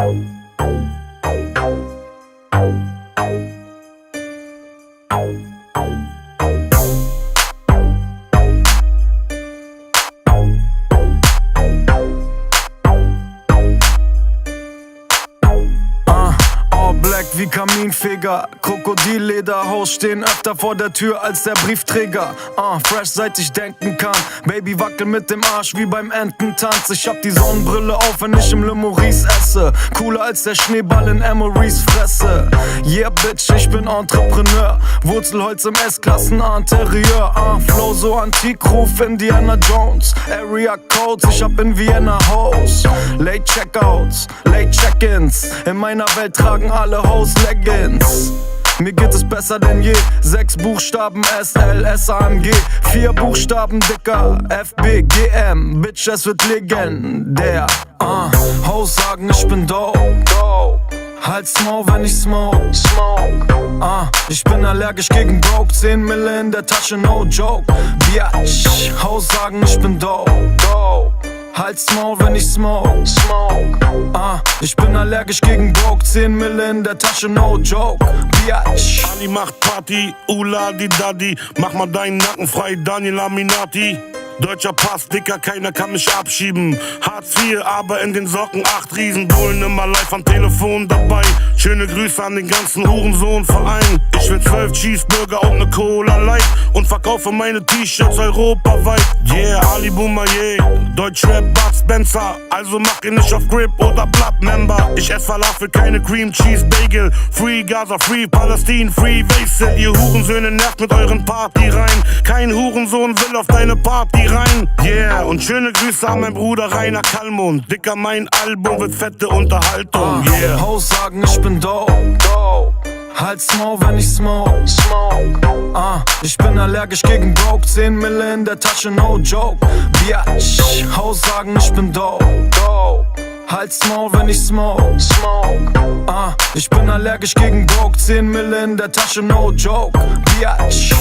Black wie Kaminfeger, Krokodillederhaus stehen öfter vor der Tür als der Briefträger. Fresh seit ich denken kann, Baby wackel mit dem Arsch wie beim Ententanz. Ich hab die Sonnenbrille auf, wenn ich im Limo Ries esse. Cooler als der Schneeball in Emerys Fresse. Yeah bitch, ich bin Entrepreneur, Wurzelholz im S-Klassen Interieur. Flow so antik, ruf Indiana Jones. Area Codes, ich hab in Vienna Hoes. Late Checkouts, Late Check-ins, in meiner Welt tragen alle Hoes Leggings. Mir geht es besser denn je. 6 Buchstaben SLSAMG, 4 Buchstaben dicker FBGM. Bitch, es wird legendär. Hoes sagen, ich bin dope. Halt's Maul, wenn ich smoke. Ich bin allergisch gegen Broke. 10 Mille in der Tasche, no joke. Biatch, Hoes sagen, ich bin dope. Halt's Maul, wenn ich smoke. Ich bin allergisch gegen Broke. 10 Mille in der Tasche, no joke. Biatch. Ali macht Party, Ula die Daddy. Mach mal deinen Nacken frei, Daniel Aminati. Deutscher Pass, Dicker, keiner kann mich abschieben. Hartz IV, aber in den Socken 8 Riesenbullen, immer live am Telefon dabei. Schöne Grüße an den ganzen Hurensohn-Verein. Ich will 12 Cheeseburger und ne Cola Light und verkaufe meine T-Shirts europaweit. Yeah, Ali Boumaier, Deutschrap Bud Spencer. Also mach ihn nicht auf Grip oder Blood-Member. Ich ess Falafel, keine Cream Cheese Bagel. Free Gaza, Free Palästin, Free Waisel. Ihr Hurensöhne nervt mit euren Party rein. Kein Hurensohn will auf deine Party rein. Yeah, und schöne Grüße an mein Bruder Rainer Kallmund. Dicker, mein Album wird fette Unterhaltung. Yeah. Hoes sagen, ich bin dope. Halt's Maul, wenn ich smoke. Ich bin allergisch gegen Broke. 10 Mille in der Tasche, no joke. Biatch, Hoes sagen, ich bin dope. Halt's Maul, wenn ich smoke. Ich bin allergisch gegen Broke. 10 Mille in der Tasche, no joke. Biatch.